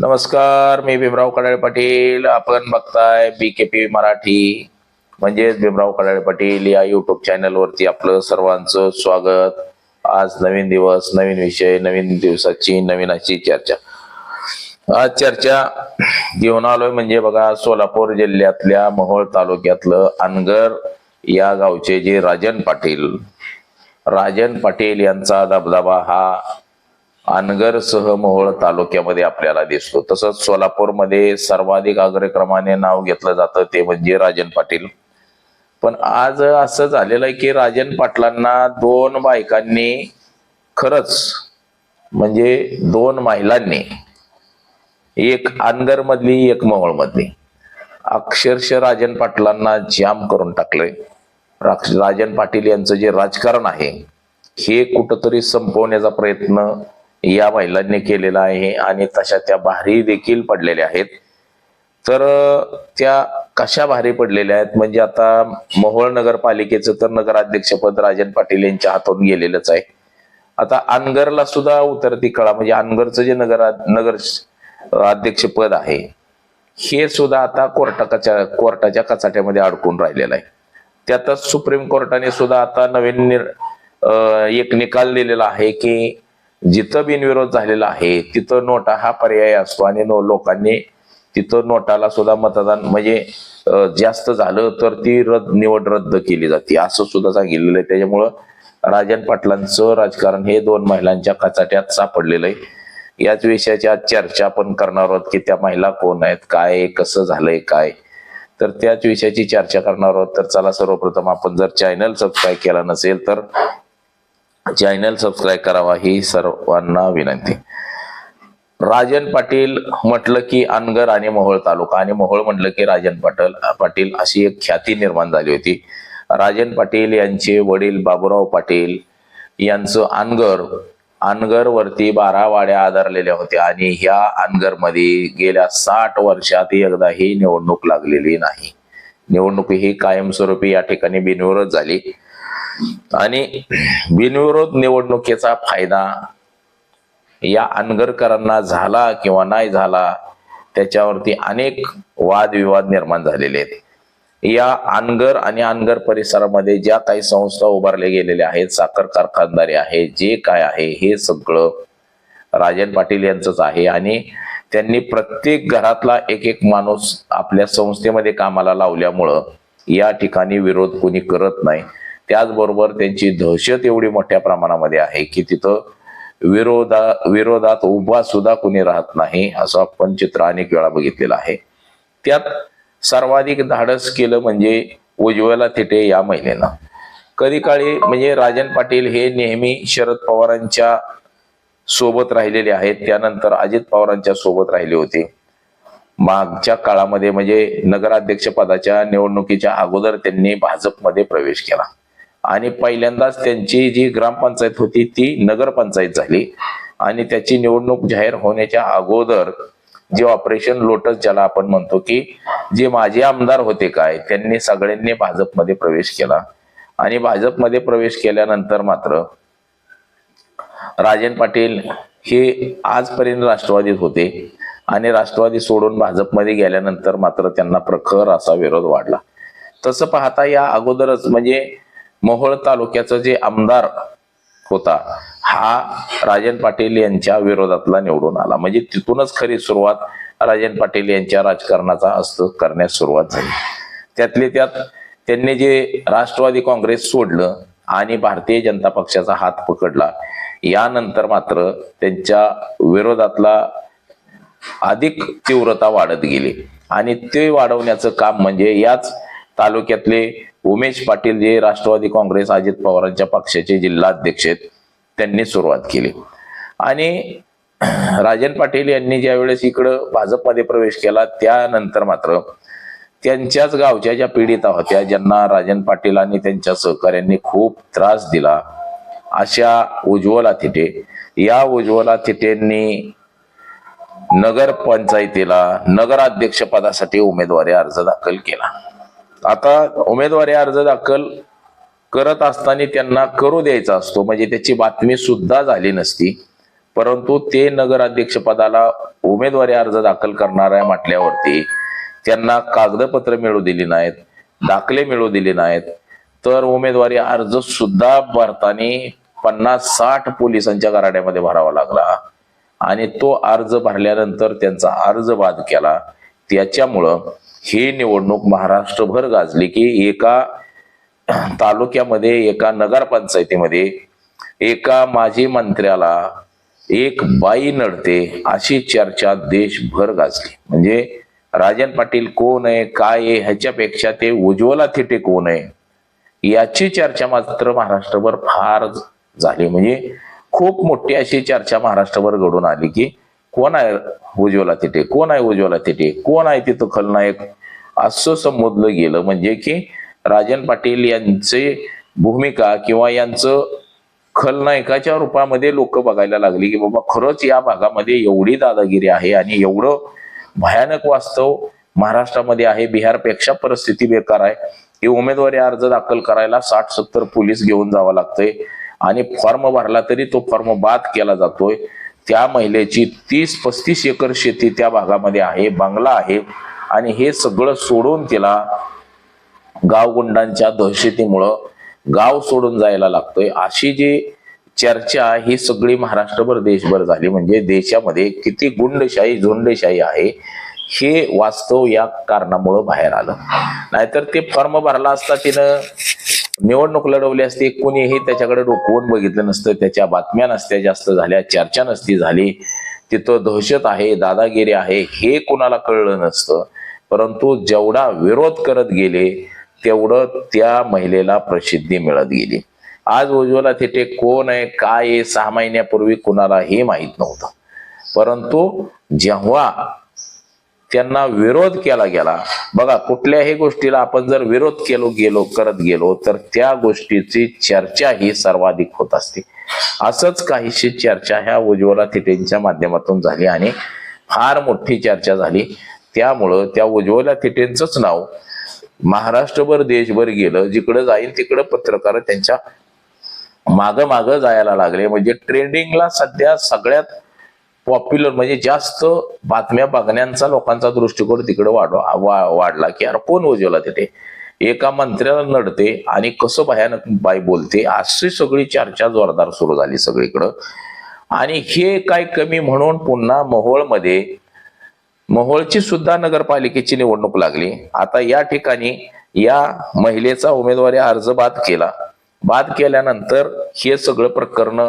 नमस्कार, मी भीमराव कडाळे पाटील. आपण बघताय BKP मराठी म्हणजेच भीमराव कडाळे पाटील या युट्यूब चॅनल वरती आपलं सर्वांचं स्वागत. आज नवीन दिवस, नवीन विषय, नवीन दिवसाची नवीन अशी चर्चा. आज चर्चा घेऊन आलोय म्हणजे बघा, सोलापूर जिल्ह्यातल्या मोहोळ तालुक्यातलं अनगर या गावचे जे राजन पाटील यांचा दबदबा हा अनगरसह मोहोळ तालुक्यामध्ये आपल्याला दिसतो. तसंच सोलापूरमध्ये सर्वाधिक अग्रक्रमाने नाव घेतलं जातं ते म्हणजे राजन पाटील. पण आज असं झालेलं आहे की राजन पाटलांना दोन बायकांनी, खरंच म्हणजे दोन महिलांनी, एक अनगर मधली एक मोहोळ मधली, अक्षरशः राजन पाटलांना जाम करून टाकलंय. राजन पाटील यांचं जे राजकारण आहे हे कुठंतरी संपवण्याचा प्रयत्न या महिलांनी केलेला आहे आणि तशा त्या भारी देखील पडलेल्या आहेत. तर त्या कशा भारी पडलेल्या आहेत म्हणजे आता मोहोळ नगरपालिकेचं तर नगराध्यक्षपद राजन पाटील यांच्या हातून गेलेलंच आहे. आता अनगरला सुद्धा उतरती कळा म्हणजे अनगरचं जे नगर अध्यक्षपद आहे हे सुद्धा आता कोर्टाच्या कचाट्यामध्ये अडकून राहिलेलं आहे. त्यातच सुप्रीम कोर्टाने सुद्धा आता नवीन एक निकाल दिलेला आहे की जिथं बिनविरोध झालेला आहे तिथं नोटा हा पर्याय असतो आणि लोकांनी तिथं नोटाला सुद्धा मतदान म्हणजे जास्त झालं तर ती निवड रद्द केली जाते असं सुद्धा सांगितलेलं आहे. त्याच्यामुळं राजन पाटलांचं राजकारण हे दोन महिलांच्या कचाट्यात सापडलेलं आहे. याच विषयाची आज चर्चा आपण करणार आहोत की त्या महिला कोण आहेत, काय कसं झालंय काय, तर त्याच विषयाची चर्चा करणार आहोत. तर चला, सर्वप्रथम आपण जर चॅनल सबस्क्राईब केला नसेल तर चॅनल सबस्क्राईब करावा ही सर्वांना विनंती. राजन पाटील म्हटलं की अनगर आणि मोहोळ तालुका आणि मोहोळ म्हटलं की राजन पाटील अशी एक ख्याती निर्माण झाली होती. राजन पाटील यांचे वडील बाबूराव पाटील यांचं अनगर वरती 12 वाड्या आधारलेल्या होत्या आणि ह्या अनगर मध्ये गेल्या 60 वर्षात एकदाही निवडणूक लागलेली नाही. निवडणूक ही कायमस्वरूपी या ठिकाणी बिनविरोध झाली आणि बिनविरोध निवडणुकीचा फायदा या अनगरकरांना झाला किंवा नाही झाला त्याच्यावरती अनेक वादविवाद निर्माण झालेले आहेत. या अनगर आणि अनगर परिसरामध्ये ज्या काही संस्था उभारल्या गेलेल्या आहेत, साखर कारखानदारी आहे, जे काय आहे हे सगळं राजन पाटील यांचंच आहे आणि त्यांनी प्रत्येक घरातला एक एक माणूस आपल्या संस्थेमध्ये कामाला लावल्यामुळं या ठिकाणी विरोध कोणी करत नाही. त्याचबरोबर त्यांची दहशत एवढी मोठ्या प्रमाणामध्ये आहे की तिथं विरोधात उभा सुद्धा कोणी राहत नाही, असं आपण चित्र अनेक वेळा बघितलेलं आहे. त्यात सर्वाधिक धाडस केलं म्हणजे उज्ज्वला थिटे या महिलेनं. कधी काळी म्हणजे राजन पाटील हे नेहमी शरद पवारांच्या सोबत राहिलेले आहेत, त्यानंतर अजित पवारांच्या सोबत राहिले होते. मागच्या काळामध्ये म्हणजे नगराध्यक्ष पदाच्या निवडणुकीच्या अगोदर त्यांनी भाजपमध्ये प्रवेश केला आणि पहिल्यांदाच त्यांची जी ग्रामपंचायत होती ती नगरपंचायत झाली आणि त्याची निवडणूक जाहीर होण्याच्या अगोदर जे ऑपरेशन लोटस ज्याला आपण म्हणतो की जे माजी आमदार होते काय त्यांनी सगळ्यांनी भाजपमध्ये प्रवेश केला आणि भाजपमध्ये प्रवेश केल्यानंतर मात्र राजन पाटील हे आजपर्यंत राष्ट्रवादीत होते आणि राष्ट्रवादी सोडून भाजपमध्ये गेल्यानंतर मात्र त्यांना प्रखर असा विरोध वाढला. तसं पाहता या अगोदरच म्हणजे मोहोळ तालुक्याचा जे आमदार होता हा राजन पाटील यांच्या विरोधातला निवडून आला. म्हणजे तिथूनच खरी सुरुवात राजन पाटील यांच्या राजकारणाचा हस्त करण्यास सुरुवात झाली. त्यातले त्यात त्यांनी जे राष्ट्रवादी काँग्रेस सोडलं आणि भारतीय जनता पक्षाचा हात पकडला, यानंतर मात्र त्यांच्या विरोधातला अधिक तीव्रता वाढत गेली आणि ते वाढवण्याचं काम म्हणजे याच तालुक्यातले उमेश पाटील जे राष्ट्रवादी काँग्रेस अजित पवारांच्या पक्षाचे जिल्हाध्यक्ष आहेत त्यांनी सुरुवात केली. आणि राजन पाटील यांनी ज्या वेळेस इकडं भाजपमध्ये प्रवेश केला त्यानंतर मात्र त्यांच्याच गावच्या ज्या पीडिता होत्या, ज्यांना राजन पाटील आणि त्यांच्या सहकाऱ्यांनी खूप त्रास दिला, अशा उज्ज्वला थिटे, या उज्ज्वला थिटेंनी नगर पंचायतीला नगराध्यक्ष पदासाठी उमेदवारी अर्ज दाखल केला. आता उमेदवारी अर्ज दाखल करत असताना त्यांना करू द्यायचा असतो म्हणजे त्याची बातमी सुद्धा झाली नसती, परंतु ते नगराध्यक्ष पदाला उमेदवारी अर्ज दाखल करणार आहे म्हटल्यावरती त्यांना कागदपत्र मिळू दिली नाहीत, दाखले मिळू दिले नाहीत, तर उमेदवारी अर्ज सुद्धा भरताना 50-60 पोलिसांच्या गराड्यामध्ये भरावा लागला आणि तो अर्ज भरल्यानंतर त्यांचा अर्ज बाद केला. त्याच्यामुळं ही निवडणूक महाराष्ट्रभर गाजली की एका तालुक्यामध्ये, एका नगरपंचायतीमध्ये एका माजी मंत्र्याला एक बाई नडते अशी चर्चा देशभर गाजली. म्हणजे राजन पाटील कोण आहे, काय आहे, ह्याच्यापेक्षा ते उज्ज्वला थिटे कोण आहे याची चर्चा मात्र महाराष्ट्रभर फार झाली. म्हणजे खूप मोठी अशी चर्चा महाराष्ट्रभर घडून आली की कोण आहे उज्ज्वला थिटे, कोण आहे उज्ज्वला थिटे, कोण आहे तिथं खलनायक, असं संबोधलं गेलं. म्हणजे की राजन पाटील यांची भूमिका किंवा यांचं खलनायकाच्या रूपामध्ये लोक बघायला लागली की बाबा खरंच या भागामध्ये एवढी दादागिरी आहे आणि एवढं भयानक वास्तव महाराष्ट्रामध्ये आहे. बिहारपेक्षा परिस्थिती बेकार आहे की उमेदवारी अर्ज दाखल करायला 60-70 पोलीस घेऊन जावं लागतंय आणि फॉर्म भरला तरी तो फॉर्म बाद केला जातोय. त्या महिलेची 30-35 एकर शेती त्या भागामध्ये आहे, बंगला आहे आणि हे सगळं सोडून तिला गावगुंडांच्या दहशतीमुळं गाव सोडून जायला लागतोय. अशी जी चर्चा ही सगळी महाराष्ट्रभर देशभर झाली. म्हणजे देशामध्ये किती गुंडशाही झुंडशाही आहे हे वास्तव या कारणामुळं बाहेर आलं. नाहीतर ते फॉर्म भरला असता, तिनं निवडणूक लढवली असती, कोणीही त्याच्याकडे रोखवून बघितलं नसतं, त्याच्या बातम्या नसत्या जास्त झाल्या, चर्चा नसती झाली, तिथं दहशत आहे, दादागिरी आहे हे कोणाला कळलं नसतं. परंतु जेवढा विरोध करत गेले तेवढं त्या महिलेला प्रसिद्धी मिळत गेली. आज उज्ज्वला थिटे कोण आहे, काय आहे, 6 महिन्यापूर्वी कुणाला हे माहित नव्हतं. परंतु जेव्हा त्यांना विरोध केला गेला, बघा कुठल्याही गोष्टीला आपण जर विरोध करत गेलो तर त्या गोष्टीची चर्चा ही सर्वाधिक होत असते. असंच काहीशी चर्चा ह्या उज्ज्वला थिटेंच्या माध्यमातून झाली आणि फार मोठी चर्चा झाली. त्यामुळं त्या उज्ज्वला थिटेंचंच नाव महाराष्ट्रभर देशभर गेलं. जिकडं जाईल तिकडं पत्रकार त्यांच्या माग जायला लागले. म्हणजे ट्रेंडिंगला सध्या सगळ्यात पॉप्युलर म्हणजे जास्त बातम्या बघण्याचा लोकांचा दृष्टिकोन तिकडे वाढला की यार कोण उज्ज्वला थिटे, एका मंत्र्याला नडते आणि कसं भयानक बाई बोलते, अशी सगळी चर्चा जोरदार सुरू झाली सगळीकडं. आणि हे काय कमी म्हणून पुन्हा मोहोळची सुद्धा नगरपालिकेची निवडणूक लागली. आता या ठिकाणी या महिलेचा उमेदवारी अर्ज बाद केल्यानंतर हे सगळं प्रकरण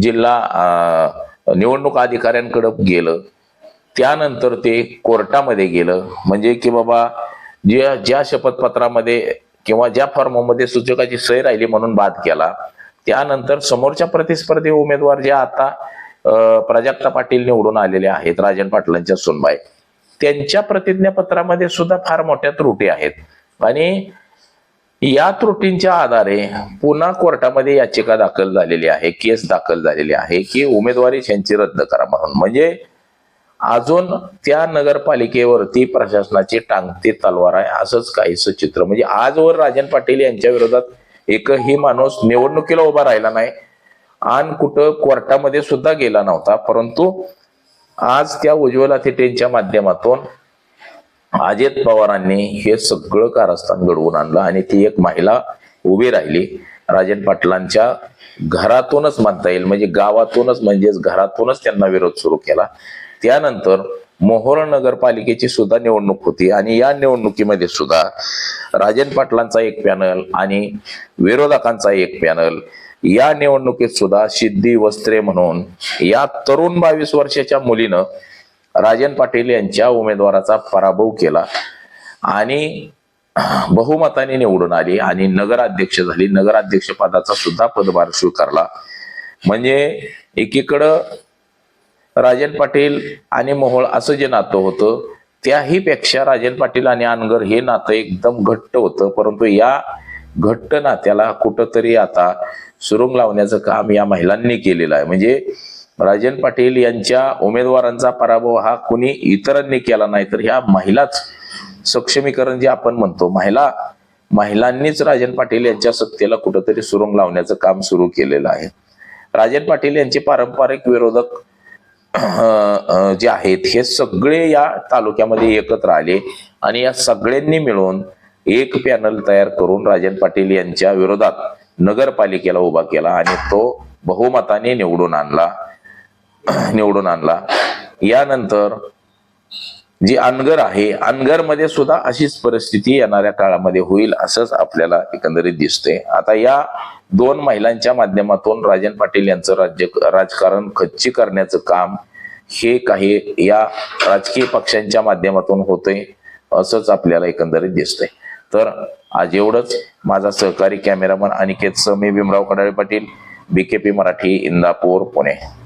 जिल्हा निवडणूक अधिकाऱ्यांकडे गेलं. त्यानंतर ते कोर्टामध्ये गेलं. म्हणजे की बाबा ज्या शपथपत्रामध्ये किंवा ज्या फॉर्ममध्ये सूचकाची सही राहिली म्हणून बाद केला. त्यानंतर समोरच्या प्रतिस्पर्धी उमेदवार ज्या आता प्राजक्ता पाटील निवडून आलेले आहेत, राजन पाटलांच्या सुनबाई, त्यांच्या प्रतिज्ञापत्रामध्ये सुद्धा फार मोठ्या त्रुटी आहेत आणि या त्रुटींच्या आधारे पुन्हा कोर्टामध्ये याचिका दाखल झालेली आहे, केस दाखल झालेली आहे की उमेदवारी त्यांची रद्द करा म्हणून. म्हणजे अजून त्या नगरपालिकेवरती प्रशासनाची टांगती तलवार आहे, असंच काहीच चित्र. म्हणजे आजवर राजन पाटील यांच्या विरोधात एकही माणूस निवडणुकीला उभा राहिला नाही आणि कुठं कोर्टामध्ये सुद्धा गेला नव्हता. परंतु आज त्या उज्ज्वला थिटेंच्या माध्यमातून अजित पवारांनी हे सगळं कारस्थान घडवून आणलं आणि ती एक महिला उभी राहिली. राजन पाटलांच्या घरातूनच म्हणता येईल, म्हणजे गावातूनच म्हणजेच घरातूनच त्यांना विरोध सुरू केला. त्यानंतर मोहोळ नगरपालिकेची सुद्धा निवडणूक होती आणि या निवडणुकीमध्ये सुद्धा राजन पाटलांचा एक पॅनल आणि विरोधकांचा एक पॅनल. या निवडणुकीत सुद्धा सिद्धी वस्त्रे म्हणून या तरुण 22 वर्षाच्या मुलीनं राजन पाटील यांच्या उमेदवाराचा पराभव केला आणि बहुमताने निवडून आली आणि नगराध्यक्ष झाली. नगराध्यक्ष पदाचा सुद्धा पदभार स्वीकारला. म्हणजे एकीकडं राजन पाटील आणि मोहोळ असं जे नातं होतं त्याही पेक्षा राजन पाटील आणि अनगर हे नातं एकदम घट्ट होतं. परंतु या घट्ट नात्याला कुठंतरी आता सुरुंग लावण्याचं काम या महिलांनी केलेलं आहे. म्हणजे राजन पाटील यांच्या उमेदवारांचा पराभव हा कुणी इतरांनी केला नाही, तर ह्या महिलाच सक्षमीकरण जे आपण म्हणतो, महिलांनीच राजन पाटील यांच्या सत्तेला कुठंतरी सुरुंग लावण्याचं काम सुरू केलेलं आहे. राजन पाटील यांचे पारंपरिक विरोधक जे आहेत हे सगळे या तालुक्यामध्ये एकत्र आले आणि या सगळ्यांनी मिळून एक पॅनल तयार करून राजन पाटील यांच्या विरोधात नगरपालिकेला उभा केला आणि तो बहुमताने निवडून आणला. यानंतर जी अनगर आहे, अनगर मध्ये सुद्धा अशीच परिस्थिती येणाऱ्या काळामध्ये होईल असंच आपल्याला एकंदरीत दिसतंय. आता या दोन महिलांच्या माध्यमातून राजन पाटील यांचं राजकारण खच्ची करण्याचं काम हे काही या राजकीय पक्षांच्या माध्यमातून होतंय असंच आपल्याला एकंदरीत दिसतंय. तर आज एवढंच. माझा सहकारी कॅमेरामन अनिकेत सह मी भीमराव कडाळे पाटील, BKP मराठी, इंदापूर, पुणे.